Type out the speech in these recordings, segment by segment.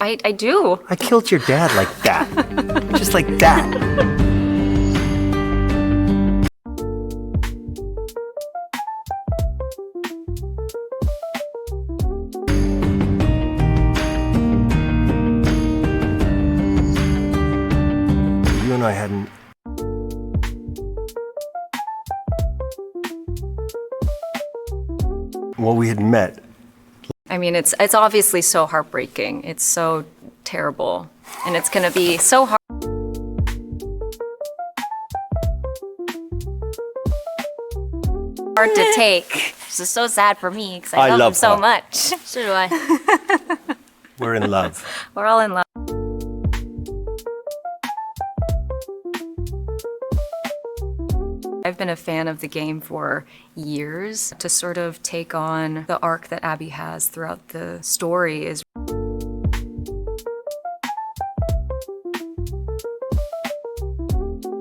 I do. I killed your dad like that. Just like that. You and I hadn't... Well, we had met. I mean, it's obviously so heartbreaking. It's so terrible. And it's gonna be so hard to take. This is so sad for me because I love him so much. So do I. We're in love. We're all in love. I've been a fan of the game for years. To sort of take on the arc that Abby has throughout the story is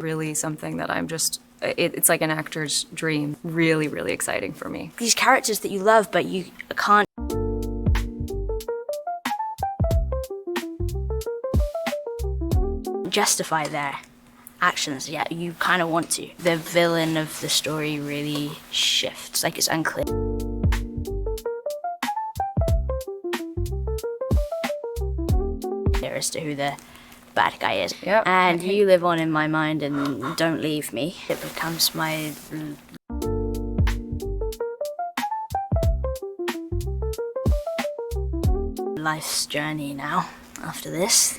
really something that I'm just, it's like an actor's dream. Really, really exciting for me. These characters that you love, but you can't justify their actions, yet you kind of want to. The villain of the story really shifts, like it's unclear as to who the bad guy is. Yep. And you live on in my mind and don't leave me. It becomes my life's journey now after this.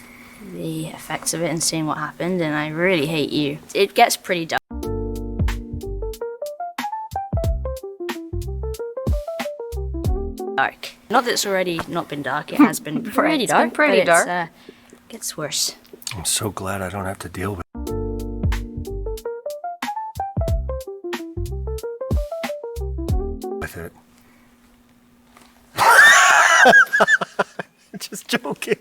The effects of it and seeing what happened, and I really hate you. It gets pretty dark. Not that it's already not been dark, it has been pretty dark. It's been pretty dark. It gets worse. I'm so glad I don't have to deal with it. Just joking.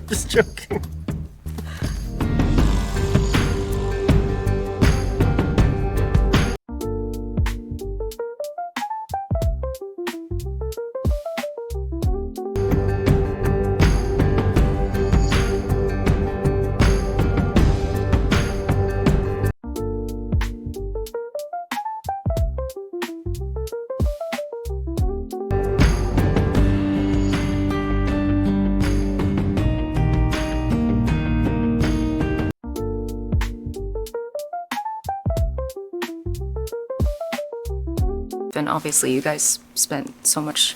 Just joking. And obviously you guys spent so much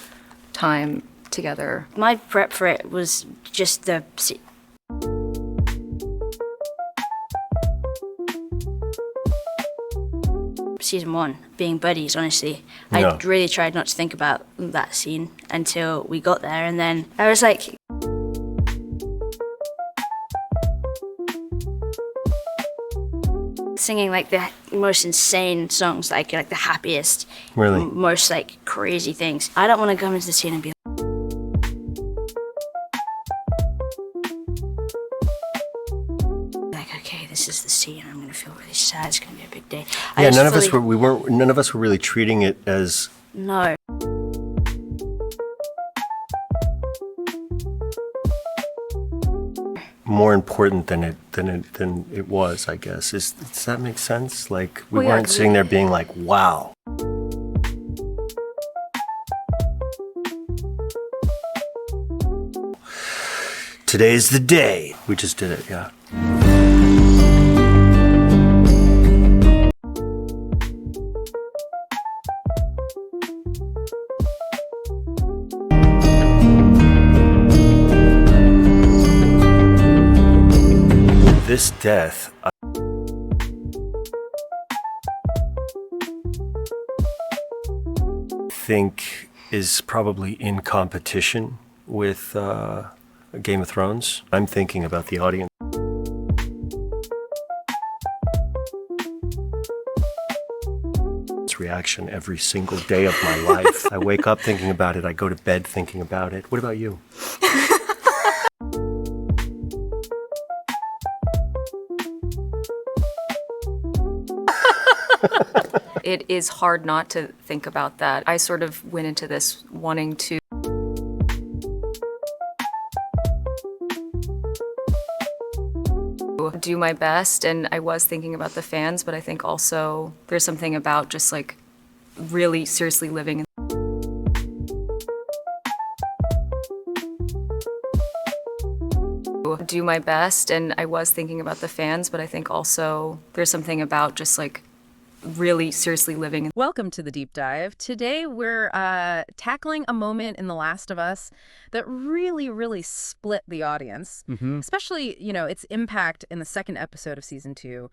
time together. My prep for it was just the season 1, being buddies, honestly. Yeah. I really tried not to think about that scene until we got there, and then I was like, singing like the most insane songs, like the happiest, Really? most like crazy things. I don't want to come into the scene and be like, okay, this is the scene. I'm gonna feel really sad. It's gonna be a big day. Yeah, none of us were really treating it as... No. more important than it was, I guess. Does that make sense? Like, we Well, yeah, weren't sitting there being like, wow. Today's the day. We just did it, yeah. This death, I think, is probably in competition with Game of Thrones. I'm thinking about the audience. Reaction every single day of my life. I wake up thinking about it. I go to bed thinking about it. What about you? It is hard not to think about that. I sort of went into this wanting to do my best, and I was thinking about the fans, but I think also there's something about just like really seriously living do my best, and I was thinking about the fans, but I think also there's something about just like really seriously living. Welcome to the deep dive. Today we're tackling a moment in The Last of Us that really split the audience, especially, its impact in the second episode of season 2,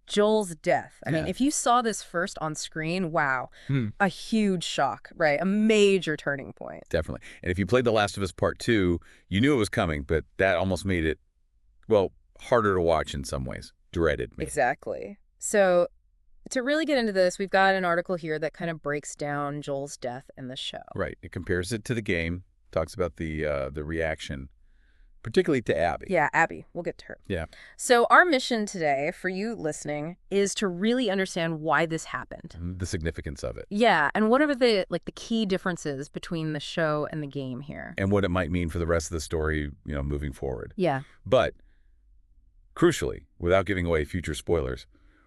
Joel's death. I mean, if you saw this first on screen, wow, a huge shock, right? A major turning point. Definitely. And if you played The Last of Us Part 2, you knew it was coming, but that almost made it, well, harder to watch in some ways. Dreaded, maybe. Exactly. So to really get into this, we've got an article here that kind of breaks down Joel's death in the show. Right. It compares it to the game, talks about the reaction, particularly to Abby. Yeah, Abby. We'll get to her. Yeah. So our mission today, for you listening, is to really understand why this happened. The significance of it. Yeah, and what are the key differences between the show and the game here? And what it might mean for the rest of the story, moving forward. Yeah. But, crucially, without giving away future spoilers,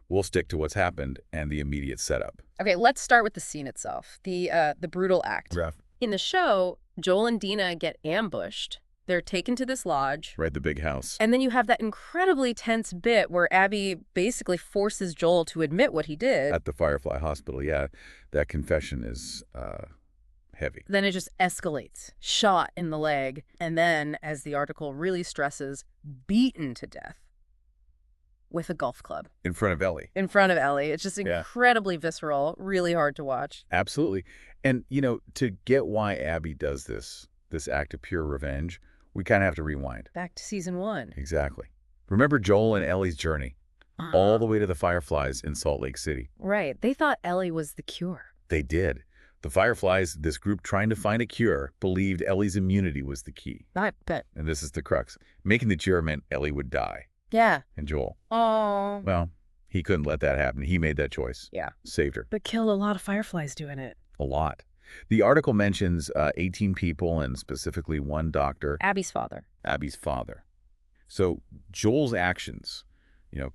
we'll stick to what's happened and the immediate setup. Okay, let's start with the scene itself, the brutal act. Rough. In the show, Joel and Dina get ambushed. They're taken to this lodge. Right, the big house. And then you have that incredibly tense bit where Abby basically forces Joel to admit what he did. At the Firefly Hospital, yeah. That confession is heavy. Then it just escalates. Shot in the leg. And then, as the article really stresses, beaten to death with a golf club. In front of Ellie. In front of Ellie. It's just incredibly visceral, really hard to watch. Absolutely. And, to get why Abby does this act of pure revenge, we kind of have to rewind. Back to season 1. Exactly. Remember Joel and Ellie's journey all the way to the Fireflies in Salt Lake City. Right. They thought Ellie was the cure. They did. The Fireflies, this group trying to find a cure, believed Ellie's immunity was the key. I bet. And this is the crux. Making the cure meant Ellie would die. Yeah. And Joel, Oh. well, he couldn't let that happen. He made that choice. Yeah. Saved her. But killed a lot of Fireflies doing it. A lot. The article mentions 18 people and specifically one doctor. Abby's father. Abby's father. So Joel's actions,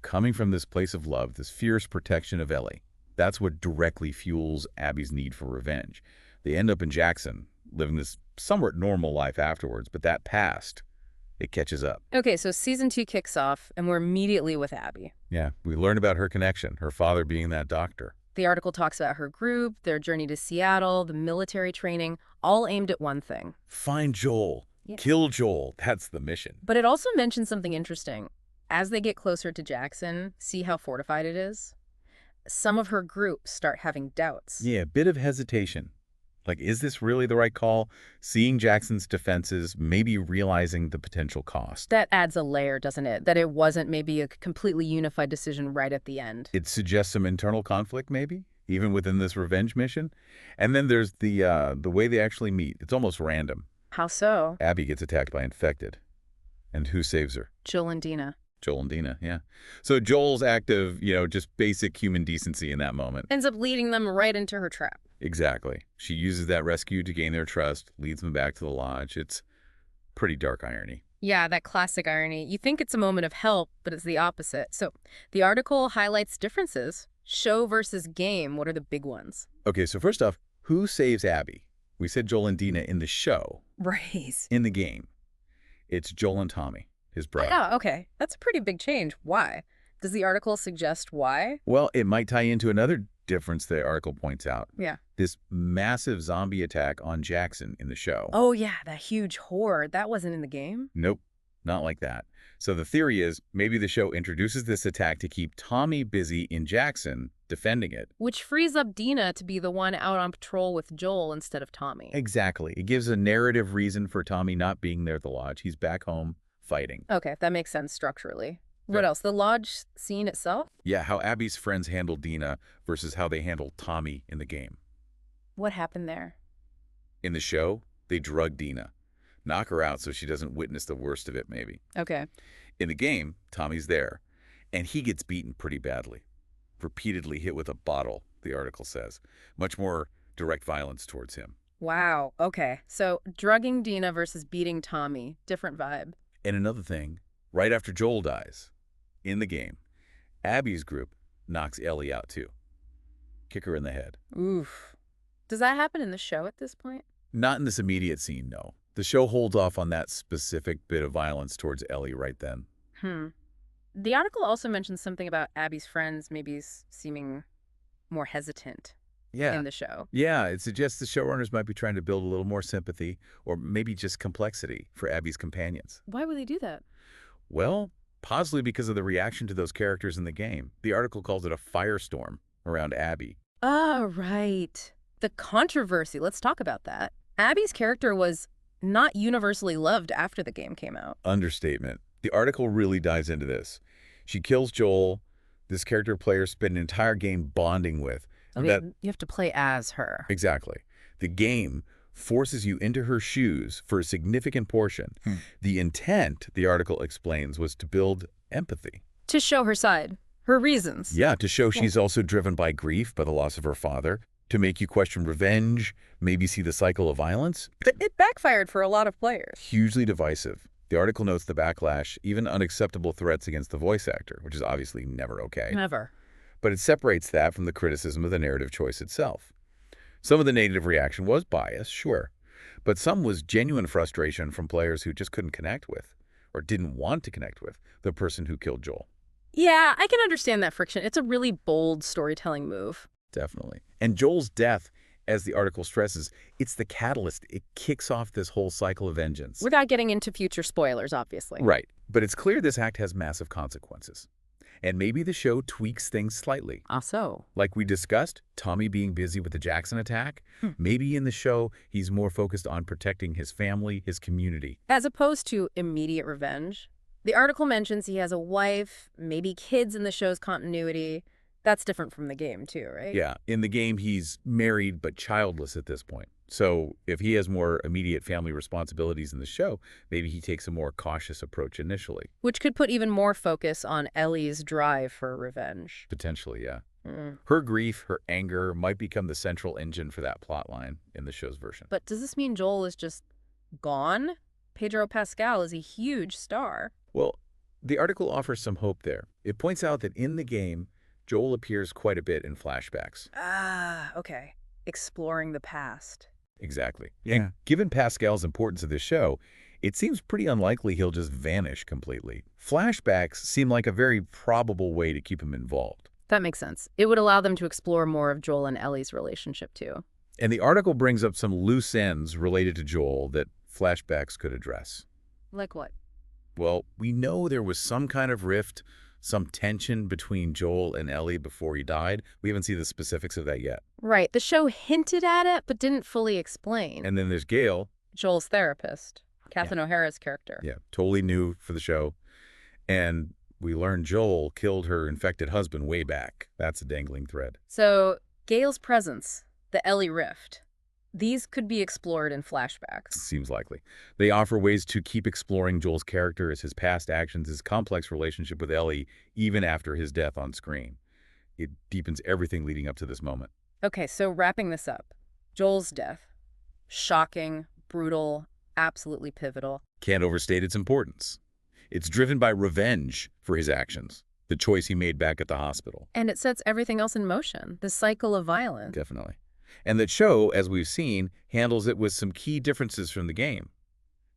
coming from this place of love, this fierce protection of Ellie, that's what directly fuels Abby's need for revenge. They end up in Jackson, living this somewhat normal life afterwards, but that past, it catches up. Okay, so season 2 kicks off, and we're immediately with Abby. Yeah, we learn about her connection, her father being that doctor. The article talks about her group, their journey to Seattle, the military training, all aimed at one thing. Find Joel. Yeah. Kill Joel. That's the mission. But it also mentions something interesting. As they get closer to Jackson, see how fortified it is? Some of her group start having doubts. Yeah, a bit of hesitation. Like, is this really the right call? Seeing Jackson's defenses, maybe realizing the potential cost. That adds a layer, doesn't it? That it wasn't maybe a completely unified decision right at the end. It suggests some internal conflict, maybe, even within this revenge mission. And then there's the way they actually meet. It's almost random. How so? Abby gets attacked by infected. And who saves her? Joel and Dina. Joel and Dina, yeah. So Joel's act of, just basic human decency in that moment. Ends up leading them right into her trap. Exactly. She uses that rescue to gain their trust, leads them back to the lodge. It's pretty dark irony. Yeah, that classic irony. You think it's a moment of help, but it's the opposite. So the article highlights differences. Show versus game, what are the big ones? Okay, so first off, who saves Abby? We said Joel and Dina in the show. Right. In the game, it's Joel and Tommy, his brother. Yeah, okay. That's a pretty big change. Why? Does the article suggest why? Well, it might tie into another difference the article points out. Yeah. This massive zombie attack on Jackson in the show. Oh, yeah, that huge horde. That wasn't in the game? Nope, not like that. So the theory is maybe the show introduces this attack to keep Tommy busy in Jackson defending it. Which frees up Dina to be the one out on patrol with Joel instead of Tommy. Exactly. It gives a narrative reason for Tommy not being there at the lodge. He's back home fighting. Okay, that makes sense structurally. What else? The lodge scene itself? Yeah, how Abby's friends handled Dina versus how they handled Tommy in the game. What happened there? In the show, they drug Dina. Knock her out so she doesn't witness the worst of it, maybe. Okay. In the game, Tommy's there, and he gets beaten pretty badly. Repeatedly hit with a bottle, the article says. Much more direct violence towards him. Wow. Okay. So drugging Dina versus beating Tommy. Different vibe. And another thing, right after Joel dies, in the game, Abby's group knocks Ellie out too. Kick her in the head. Oof. Does that happen in the show at this point? Not in this immediate scene, no. The show holds off on that specific bit of violence towards Ellie right then. The article also mentions something about Abby's friends maybe seeming more hesitant in the show. Yeah, it suggests the showrunners might be trying to build a little more sympathy or maybe just complexity for Abby's companions. Why would they do that? Well, possibly because of the reaction to those characters in the game. The article calls it a firestorm around Abby. Oh, right. The controversy. Let's talk about that. Abby's character was not universally loved after the game came out. Understatement. The article really dives into this. She kills Joel. This character players spend an entire game bonding with. You have to play as her. Exactly. The game forces you into her shoes for a significant portion. The intent, the article explains, was to build empathy. To show her side, her reasons. Yeah, to show she's also driven by grief, by the loss of her father, to make you question revenge, maybe see the cycle of violence. But it backfired for a lot of players. Hugely divisive. The article notes the backlash, even unacceptable threats against the voice actor, which is obviously never okay. Never. But it separates that from the criticism of the narrative choice itself. Some of the negative reaction was bias, sure, but some was genuine frustration from players who just couldn't connect with, or didn't want to connect with, the person who killed Joel. Yeah, I can understand that friction. It's a really bold storytelling move. Definitely. And Joel's death, as the article stresses, it's the catalyst. It kicks off this whole cycle of vengeance. Without getting into future spoilers, obviously. Right. But it's clear this act has massive consequences. And maybe the show tweaks things slightly. So? Like we discussed, Tommy being busy with the Jackson attack. Maybe in the show, he's more focused on protecting his family, his community. As opposed to immediate revenge. The article mentions he has a wife, maybe kids in the show's continuity. That's different from the game too, right? Yeah. In the game, he's married but childless at this point. So if he has more immediate family responsibilities in the show, maybe he takes a more cautious approach initially. Which could put even more focus on Ellie's drive for revenge. Potentially, yeah. Her grief, her anger might become the central engine for that plot line in the show's version. But does this mean Joel is just gone? Pedro Pascal is a huge star. Well, the article offers some hope there. It points out that in the game, Joel appears quite a bit in flashbacks. Okay. Exploring the past. Exactly. Yeah. And given Pascal's importance of this show, it seems pretty unlikely he'll just vanish completely. Flashbacks seem like a very probable way to keep him involved. That makes sense. It would allow them to explore more of Joel and Ellie's relationship too. And the article brings up some loose ends related to Joel that flashbacks could address. Like what? Well, we know there was some kind of rift, some tension between Joel and Ellie before he died. We haven't seen the specifics of that yet. Right. The show hinted at it, but didn't fully explain. And then there's Gail. Joel's therapist, Catherine O'Hara's character. Yeah, totally new for the show. And we learned Joel killed her infected husband way back. That's a dangling thread. So Gail's presence, the Ellie rift, these could be explored in flashbacks. Seems likely. They offer ways to keep exploring Joel's character as his past actions, his complex relationship with Ellie, even after his death on screen. It deepens everything leading up to this moment. Okay, so wrapping this up. Joel's death. Shocking, brutal, absolutely pivotal. Can't overstate its importance. It's driven by revenge for his actions, the choice he made back at the hospital. And it sets everything else in motion, the cycle of violence. Definitely. And the show, as we've seen, handles it with some key differences from the game.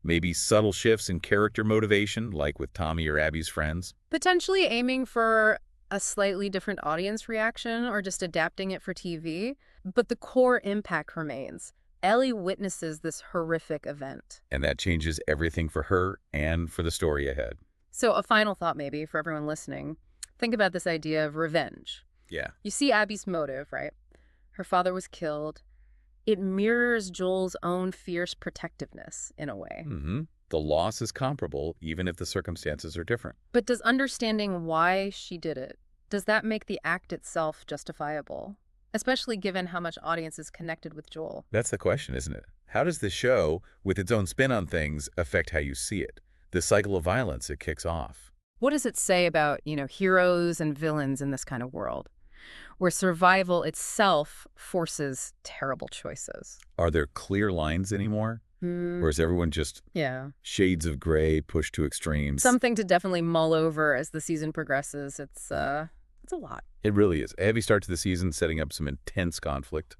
Maybe subtle shifts in character motivation, like with Tommy or Abby's friends. Potentially aiming for a slightly different audience reaction or just adapting it for TV. But the core impact remains. Ellie witnesses this horrific event. And that changes everything for her and for the story ahead. So a final thought maybe for everyone listening. Think about this idea of revenge. Yeah. You see Abby's motive, right? Her father was killed. It mirrors Joel's own fierce protectiveness in a way. The loss is comparable, even if the circumstances are different. But does understanding why she did it, does that make the act itself justifiable? Especially given how much audiences connected with Joel. That's the question, isn't it? How does the show, with its own spin on things, affect how you see it? The cycle of violence it kicks off. What does it say about, heroes and villains in this kind of world? where survival itself forces terrible choices. Are there clear lines anymore? Or is everyone just shades of gray pushed to extremes? Something to definitely mull over as the season progresses. It's a lot. It really is. A heavy start to the season, setting up some intense conflict.